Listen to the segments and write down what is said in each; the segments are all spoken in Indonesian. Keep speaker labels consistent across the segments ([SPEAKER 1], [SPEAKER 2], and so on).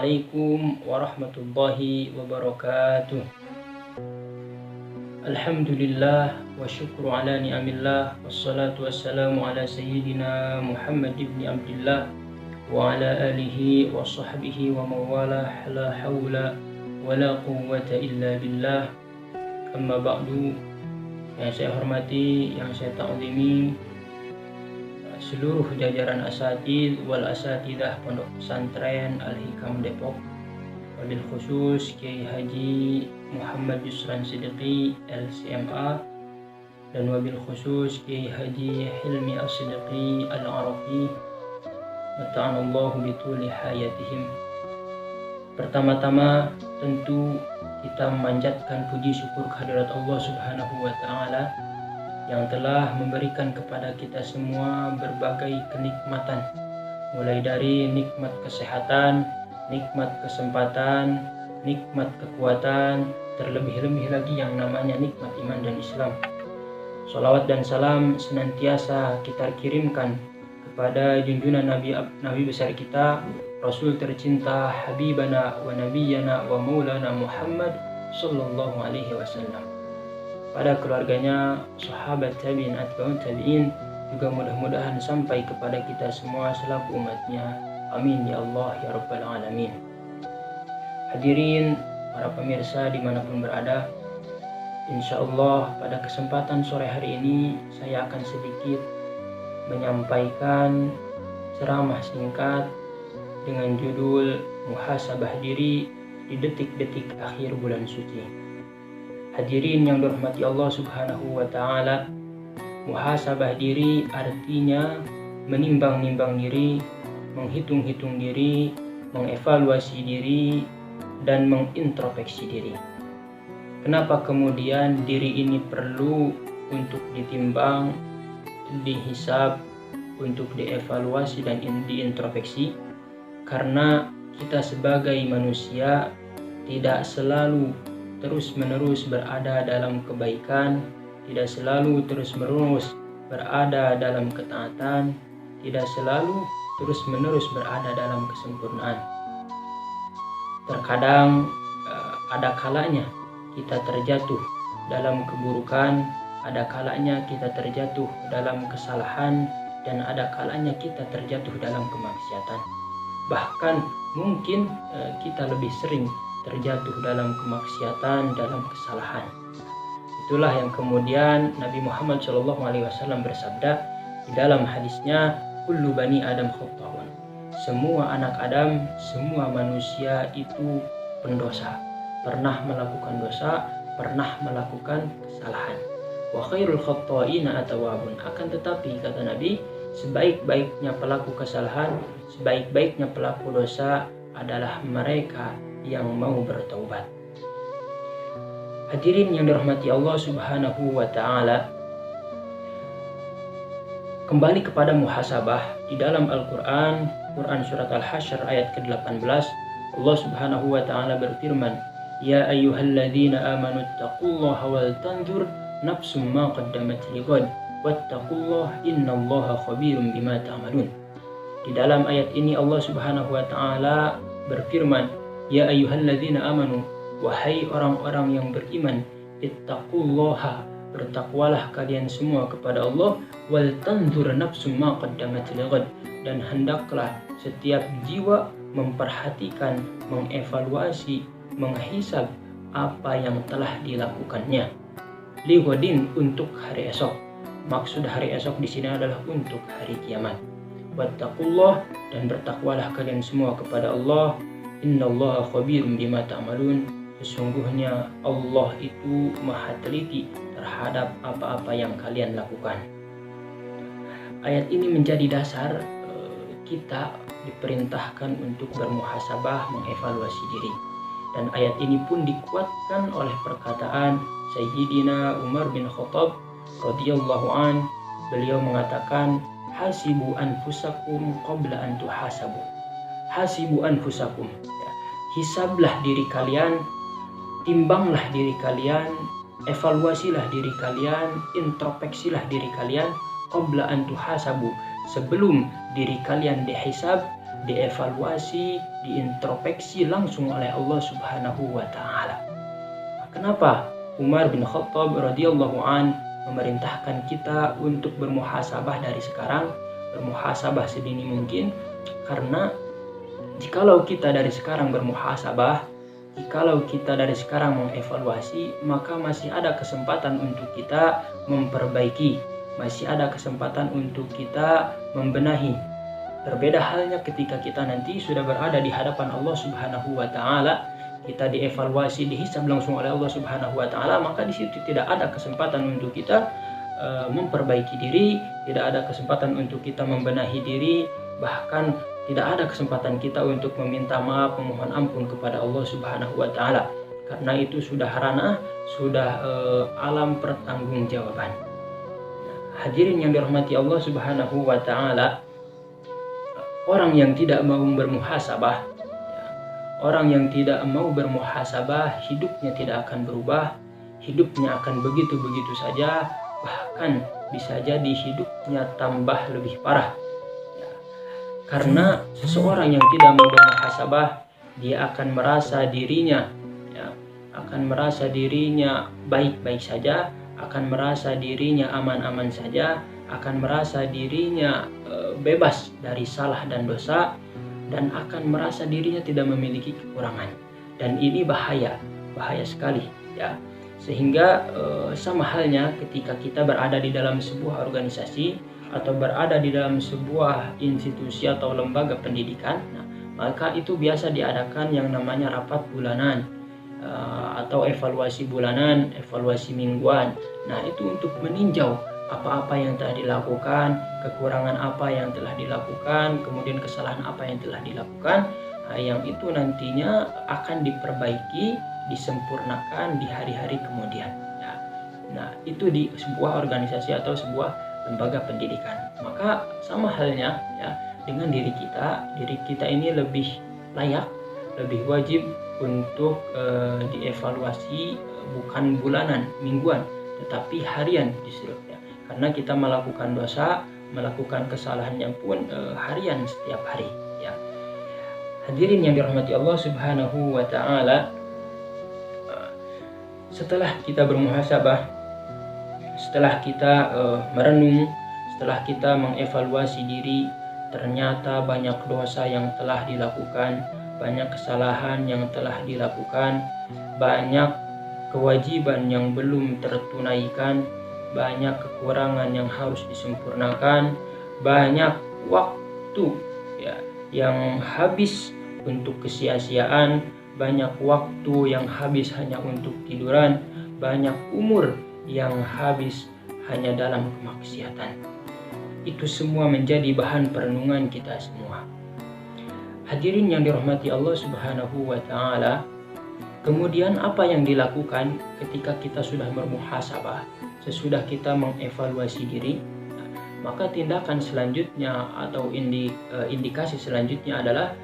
[SPEAKER 1] Assalamualaikum warahmatullahi wabarakatuh. Alhamdulillah wa syukru ala ni'amillah, wassalatu wassalamu ala sayyidina Muhammad ibn Abdillah wa ala alihi wa sahbihi wa mawalah, la hawla wa la quwwata illa billah. Amma ba'du. Yang saya hormati, yang saya ta'zimi seluruh jajaran asatidz wal asatidah Pondok Pesantren Al-Hikam Depok, wabil khusus Kiai Haji Muhammad Yusran Siddiqi LCMA, dan wabil khusus Kiai Haji Hilmi As-Siddiqi Al-Arafi, mata'anallahu bituli hayatihim. Pertama-tama tentu kita memanjatkan puji syukur kehadirat Allah Subhanahu wa Ta'ala yang telah memberikan kepada kita semua berbagai kenikmatan, mulai dari nikmat kesehatan, nikmat kesempatan, nikmat kekuatan, terlebih-lebih lagi yang namanya nikmat iman dan Islam. Sholawat dan salam senantiasa kita kirimkan kepada junjungan Nabi besar kita, Rasul tercinta, Habibana wa Nabiyana wa Maulana Muhammad Sallallahu Alaihi Wasallam, pada keluarganya, sahabat tabi'in, atba'ut tabi'in, juga mudah-mudahan sampai kepada kita semua selaku umatnya. Amin ya Allah ya Rabbal Alamin. Hadirin para pemirsa dimanapun berada, insya Allah pada kesempatan sore hari ini saya akan sedikit menyampaikan ceramah singkat dengan judul Muhasabah Diri di Detik-Detik Akhir Bulan Suci. Hadirin yang dirahmati Allah Subhanahu wa Ta'ala, muhasabah diri artinya menimbang-nimbang diri, menghitung-hitung diri, mengevaluasi diri, dan mengintrospeksi diri. Kenapa kemudian diri ini perlu untuk ditimbang, dihisab, untuk dievaluasi dan diintrospeksi? Karena kita sebagai manusia tidak selalu terus-menerus berada dalam kebaikan, tidak selalu terus-menerus berada dalam ketaatan, tidak selalu terus-menerus berada dalam kesempurnaan. Terkadang ada kalanya kita terjatuh dalam keburukan, ada kalanya kita terjatuh dalam kesalahan, dan ada kalanya kita terjatuh dalam kemaksiatan. Bahkan mungkin kita lebih sering terjatuh dalam kemaksiatan, dalam kesalahan. Itulah yang kemudian Nabi Muhammad SAW bersabda di dalam hadisnya, kullu bani Adam khata'un. Semua anak Adam, semua manusia itu pendosa, pernah melakukan dosa, pernah melakukan kesalahan. Wa khairul khata'ina at-tawwabun. Akan tetapi kata Nabi, sebaik-baiknya pelaku kesalahan, sebaik-baiknya pelaku dosa adalah mereka yang mau bertaubat. Hadirin yang dirahmati Allah Subhanahu wa Ta'ala, kembali kepada muhasabah di dalam Al-Quran, Quran surat Al-Hasyr ayat ke-18, Allah Subhanahu wa Ta'ala berfirman, ya ayyuhalladzina amanu taqullaha wal tanzur nafsum ma qaddamat lighad wattaqullaha innallaha khabirum bima ta'malun. Di dalam ayat ini Allah Subhanahu wa Ta'ala berfirman, ya ayyuhalladzina amanu, wahai orang-orang yang beriman, ittaqullaha, bertakwalah kalian semua kepada Allah, wal tanzur nafsum ma qaddamat lighad, dan hendaklah setiap jiwa memperhatikan, mengevaluasi, menghisab apa yang telah dilakukannya. Lighadin, untuk hari esok. Maksud hari esok di sini adalah untuk hari kiamat. Wattaqullah, dan bertakwalah kalian semua kepada Allah. Innallaha khabirum bima ta'malun. Sesungguhnya Allah itu maha teliti terhadap apa-apa yang kalian lakukan. Ayat ini menjadi dasar kita diperintahkan untuk bermuhasabah, mengevaluasi diri. Dan ayat ini pun dikuatkan oleh perkataan Sayyidina Umar bin Khattab radhiyallahu an. Beliau mengatakan, hasibu anfusakum qabla an tuhasabu. Hasibu anfusakum, ya. Hisablah diri kalian, timbanglah diri kalian, evaluasilah diri kalian, introspeksilah diri kalian qabla an tuhasabu, sebelum diri kalian dihisab, dievaluasi, diintrospeksi langsung oleh Allah Subhanahu wa taala. Kenapa Umar bin Khattab radhiyallahu an memerintahkan kita untuk bermuhasabah dari sekarang, bermuhasabah sedini mungkin? Karena jikalau kita dari sekarang bermuhasabah, jikalau kita dari sekarang mengevaluasi, maka masih ada kesempatan untuk kita memperbaiki, masih ada kesempatan untuk kita membenahi. Berbeda halnya ketika kita nanti sudah berada di hadapan Allah Subhanahu wa taala, kita dievaluasi, dihisab langsung oleh Allah Subhanahu wa taala, maka di situ tidak ada kesempatan untuk kita memperbaiki diri, tidak ada kesempatan untuk kita membenahi diri, bahkan tidak ada kesempatan kita untuk meminta maaf, memohon ampun kepada Allah Subhanahu wa taala. Karena itu sudah ranah, sudah alam pertanggungjawaban. Hadirin yang dirahmati Allah Subhanahu wa taala, orang yang tidak mau bermuhasabah, orang yang tidak mau bermuhasabah, hidupnya tidak akan berubah, hidupnya akan begitu-begitu saja, bahkan bisa jadi hidupnya tambah lebih parah. Karena seseorang yang tidak mau bermuhasabah, dia akan merasa dirinya akan merasa dirinya baik-baik saja, akan merasa dirinya aman-aman saja, akan merasa dirinya bebas dari salah dan dosa, dan akan merasa dirinya tidak memiliki kekurangan. Dan ini bahaya sekali ya. Sehingga sama halnya ketika kita berada di dalam sebuah organisasi atau berada di dalam sebuah institusi atau lembaga pendidikan, maka itu biasa diadakan yang namanya rapat bulanan atau evaluasi bulanan, evaluasi mingguan. Nah, itu untuk meninjau apa-apa yang telah dilakukan, kekurangan apa yang telah dilakukan, kemudian kesalahan apa yang telah dilakukan, yang itu nantinya akan diperbaiki, disempurnakan di hari-hari kemudian. Nah, itu di sebuah organisasi atau sebuah lembaga pendidikan. Maka sama halnya ya dengan diri kita ini lebih layak, lebih wajib untuk dievaluasi bukan bulanan, mingguan, tetapi harian justru ya. Karena kita melakukan dosa, melakukan kesalahannya pun harian setiap hari ya. Hadirin yang dirahmati Allah Subhanahu wa taala, setelah kita bermuhasabah, setelah kita merenung, setelah kita mengevaluasi diri, ternyata banyak dosa yang telah dilakukan, banyak kesalahan yang telah dilakukan, banyak kewajiban yang belum tertunaikan, banyak kekurangan yang harus disempurnakan, banyak waktu ya yang habis untuk kesia-siaan, banyak waktu yang habis hanya untuk tiduran, banyak umur yang habis hanya dalam kemaksiatan. Itu semua menjadi bahan perenungan kita semua. Hadirin yang dirahmati Allah Subhanahu wa taala, kemudian apa yang dilakukan ketika kita sudah bermuhasabah, sesudah kita mengevaluasi diri, maka tindakan selanjutnya atau indikasi selanjutnya adalah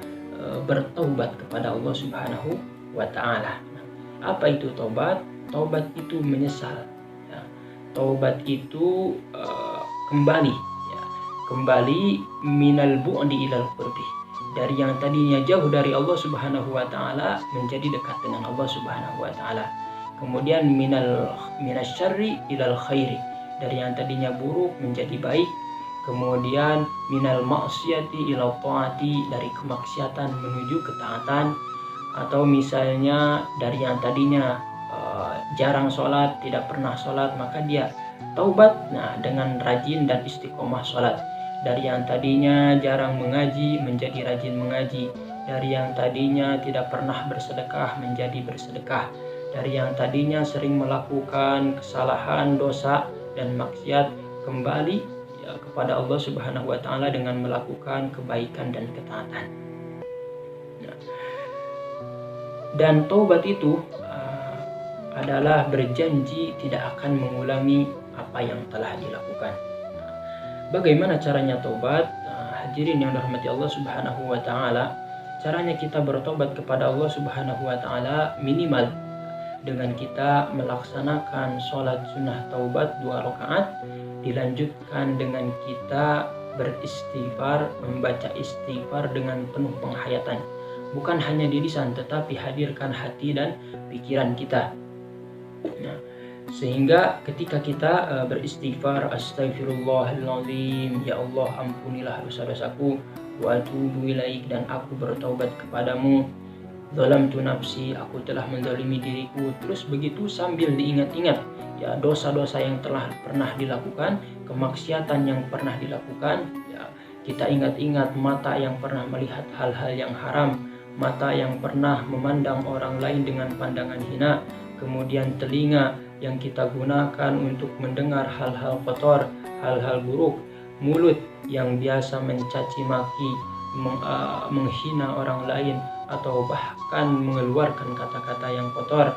[SPEAKER 1] bertaubat kepada Allah Subhanahu wa taala. Apa itu taubat? Taubat itu menyesal. Ya. Taubat itu kembali minal bu'di ilal qurbi. Dari yang tadinya jauh dari Allah Subhanahu wa taala menjadi dekat dengan Allah Subhanahu wa taala. Kemudian minasyarri ilal khairi. Dari yang tadinya buruk menjadi baik. Kemudian minal ma'siyati ilal ta'ati, dari kemaksiatan menuju ketaatan. Atau misalnya dari yang tadinya jarang sholat, tidak pernah sholat, maka dia taubat dengan rajin dan istiqomah sholat. Dari yang tadinya jarang mengaji menjadi rajin mengaji. Dari yang tadinya tidak pernah bersedekah menjadi bersedekah. Dari yang tadinya sering melakukan kesalahan, dosa, dan maksiat kembali kepada Allah Subhanahu wa taala dengan melakukan kebaikan dan ketaatan. Dan taubat itu adalah berjanji tidak akan mengulangi apa yang telah dilakukan. Bagaimana caranya taubat? Hadirin yang dirahmati Allah Subhanahu wa taala, caranya kita bertobat kepada Allah Subhanahu wa taala minimal dengan kita melaksanakan sholat sunnah taubat 2 rakaat, dilanjutkan dengan kita beristighfar, membaca istighfar dengan penuh penghayatan. Bukan hanya di lisan, tetapi hadirkan hati dan pikiran kita. Nah, sehingga ketika kita beristighfar, astagfirullahaladzim, ya Allah ampunilah dosa-dosaku, wa atubu ilaik, dan aku bertaubat kepadamu, zalamtu nafsi, aku telah menzalimi diriku. Terus begitu sambil diingat-ingat ya dosa-dosa yang telah pernah dilakukan, kemaksiatan yang pernah dilakukan ya, kita ingat-ingat mata yang pernah melihat hal-hal yang haram, mata yang pernah memandang orang lain dengan pandangan hina, kemudian telinga yang kita gunakan untuk mendengar hal-hal kotor, hal-hal buruk, mulut yang biasa mencaci maki, menghina orang lain, atau bahkan mengeluarkan kata-kata yang kotor.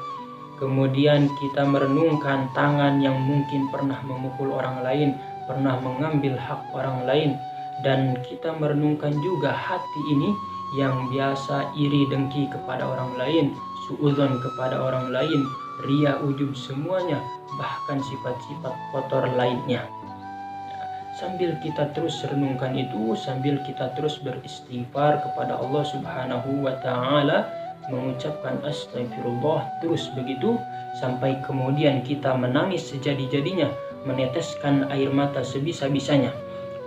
[SPEAKER 1] Kemudian kita merenungkan tangan yang mungkin pernah memukul orang lain, pernah mengambil hak orang lain, dan kita merenungkan juga hati ini yang biasa iri dengki kepada orang lain, suudzon kepada orang lain, ria, ujub, semuanya, bahkan sifat-sifat kotor lainnya. Sambil kita terus renungkan itu, sambil kita terus beristighfar kepada Allah Subhanahu wa Ta'ala, mengucapkan astagfirullah terus begitu, sampai kemudian kita menangis sejadi-jadinya, meneteskan air mata sebisa-bisanya,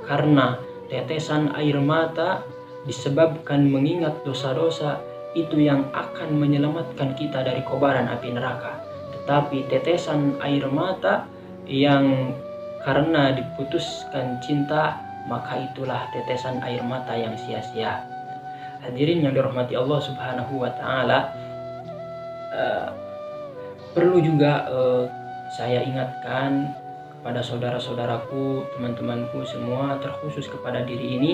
[SPEAKER 1] karena tetesan air mata disebabkan mengingat dosa-dosa itu yang akan menyelamatkan kita dari kobaran api neraka. Tetapi tetesan air mata yang karena diputuskan cinta, maka itulah tetesan air mata yang sia-sia. Hadirin yang dirahmati Allah Subhanahu wa Ta'ala, perlu juga saya ingatkan kepada saudara-saudaraku, teman-temanku semua, terkhusus kepada diri ini,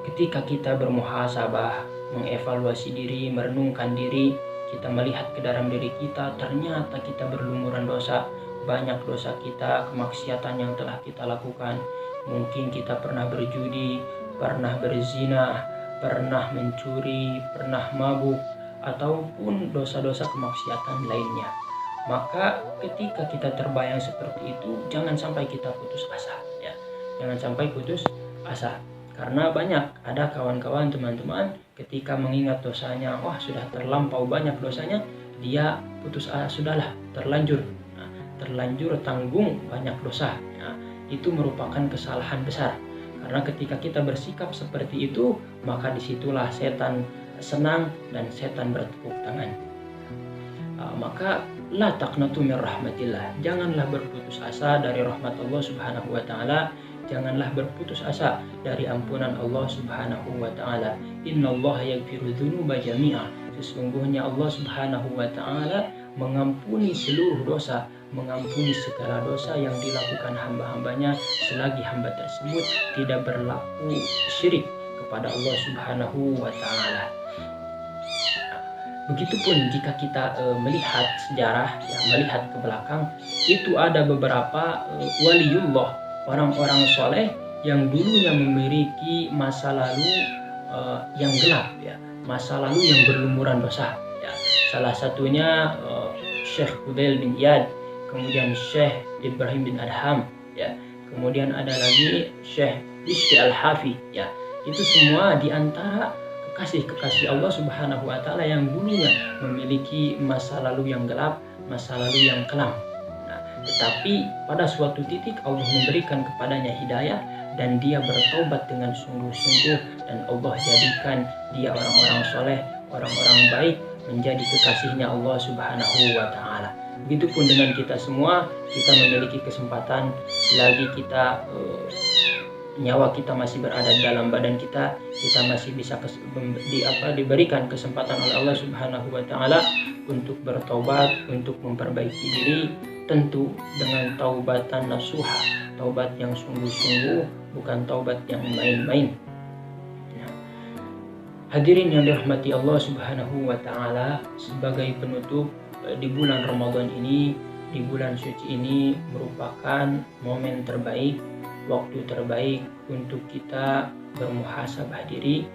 [SPEAKER 1] ketika kita bermuhasabah, mengevaluasi diri, merenungkan diri, kita melihat ke dalam diri kita, ternyata kita berlumuran dosa. Banyak dosa kita, kemaksiatan yang telah kita lakukan. Mungkin kita pernah berjudi, pernah berzina, pernah mencuri, pernah mabuk, ataupun dosa-dosa kemaksiatan lainnya. Maka ketika kita terbayang seperti itu, jangan sampai kita putus asa ya. Jangan sampai putus asa. Karena banyak ada kawan-kawan, teman-teman, ketika mengingat dosanya, wah sudah terlampau banyak dosanya, dia putus asa, sudahlah, terlanjur tanggung banyak dosa. Nah, itu merupakan kesalahan besar. Karena ketika kita bersikap seperti itu, maka disitulah setan senang dan setan bertepuk tangan. Maka la taqnatu min rahmatillah. Janganlah berputus asa dari rahmat Allah Subhanahu wa Ta'ala. Janganlah berputus asa dari ampunan Allah Subhanahu wa Ta'ala. Innallaha yaghfiru dzunuba jami'a. Sesungguhnya Allah Subhanahu wa Ta'ala mengampuni seluruh dosa, mengampuni segala dosa yang dilakukan hamba-hambanya selagi hamba tersebut tidak berlaku syirik kepada Allah Subhanahu wa Ta'ala. Begitupun jika kita melihat sejarah, ya, melihat ke belakang, itu ada beberapa waliullah, orang-orang soleh yang dulunya memiliki masa lalu yang gelap, ya, masa lalu yang berlumuran dosa. Ya. Salah satunya Syekh Fudail bin Iyad, kemudian Syekh Ibrahim bin Adham, ya, kemudian ada lagi Syekh Rizki Al-Hafi, ya. Itu semua diantara kekasih-kekasih Allah Subhanahu wa Ta'ala yang dulunya memiliki masa lalu yang gelap, masa lalu yang kelam. Nah, tetapi pada suatu titik Allah memberikan kepadanya hidayah dan dia bertobat dengan sungguh-sungguh, dan Allah jadikan dia orang-orang soleh, orang-orang baik, menjadi kekasihnya Allah Subhanahu wa Ta'ala. Begitupun dengan kita semua, kita memiliki kesempatan selagi kita nyawa kita masih berada dalam badan kita, kita masih bisa diberikan kesempatan oleh Allah Subhanahu wa Ta'ala untuk bertobat, untuk memperbaiki diri, tentu dengan taubatan nasuha, taubat yang sungguh-sungguh, bukan taubat yang main-main. Hadirin yang dirahmati Allah Subhanahu wa Ta'ala, sebagai penutup di bulan Ramadan ini, di bulan suci ini merupakan momen terbaik, waktu terbaik untuk kita bermuhasabah diri,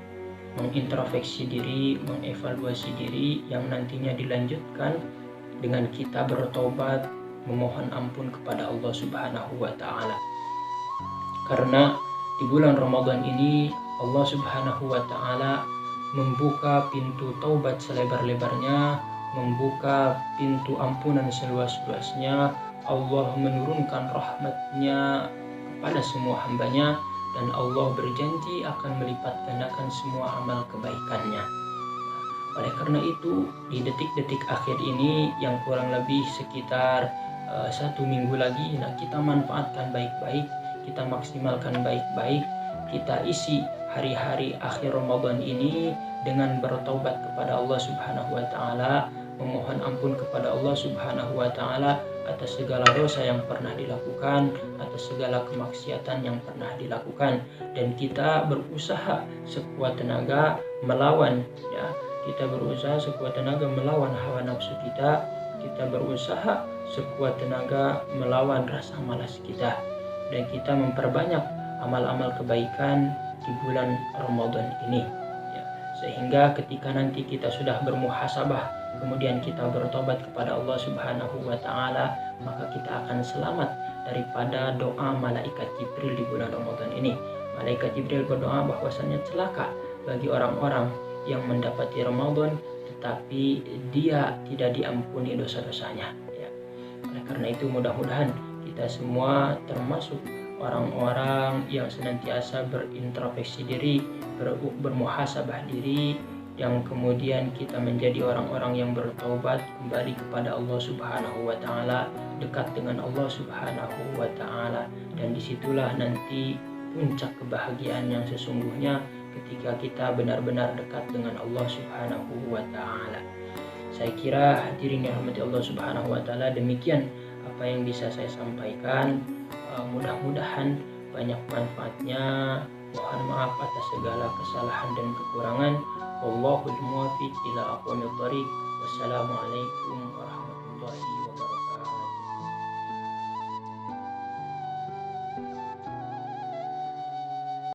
[SPEAKER 1] mengintrospeksi diri, mengevaluasi diri, yang nantinya dilanjutkan dengan kita bertobat, memohon ampun kepada Allah Subhanahu wa Ta'ala. Karena Di bulan Ramadan ini Allah Subhanahu wa taala membuka pintu taubat selebar-lebarnya, membuka pintu ampunan seluas-luasnya. Allah menurunkan rahmat-Nya kepada semua hambanya, dan Allah berjanji akan melipat gandakan semua amal kebaikannya. Oleh karena itu, di detik-detik akhir ini yang kurang lebih sekitar 1 minggu lagi, kita manfaatkan baik-baik, kita maksimalkan baik-baik, kita isi hari-hari akhir Ramadan ini dengan bertaubat kepada Allah Subhanahu wa taala, memohon ampun kepada Allah Subhanahu wa taala atas segala dosa yang pernah dilakukan, atas segala kemaksiatan yang pernah dilakukan, dan kita berusaha sekuat tenaga melawan kita berusaha sekuat tenaga melawan hawa nafsu kita berusaha sekuat tenaga melawan rasa malas kita, dan kita memperbanyak amal-amal kebaikan di bulan Ramadan ini, sehingga ketika nanti kita sudah bermuhasabah, kemudian kita bertobat kepada Allah Subhanahu wa taala, maka kita akan selamat daripada doa malaikat Jibril di bulan Ramadan ini. Malaikat Jibril berdoa bahwasanya celaka bagi orang-orang yang mendapati Ramadan tetapi dia tidak diampuni dosa-dosanya. Oleh karena itu, mudah-mudahan kita semua termasuk orang-orang yang senantiasa berintrospeksi diri, bermuhasabah diri, yang kemudian kita menjadi orang-orang yang bertaubat kembali kepada Allah Subhanahu wa taala, dekat dengan Allah Subhanahu wa taala, dan disitulah nanti puncak kebahagiaan yang sesungguhnya ketika kita benar-benar dekat dengan Allah Subhanahu wa taala. Saya kira hadirin yang dirahmati Allah Subhanahu wa taala, demikian apa yang bisa saya sampaikan. Mudah-mudahan banyak manfaatnya. Mohon maaf atas segala kesalahan dan kekurangan. Wallahul muwaffiq ila aqwamit thoriq. Wassalamualaikum warahmatullahi wabarakatuh.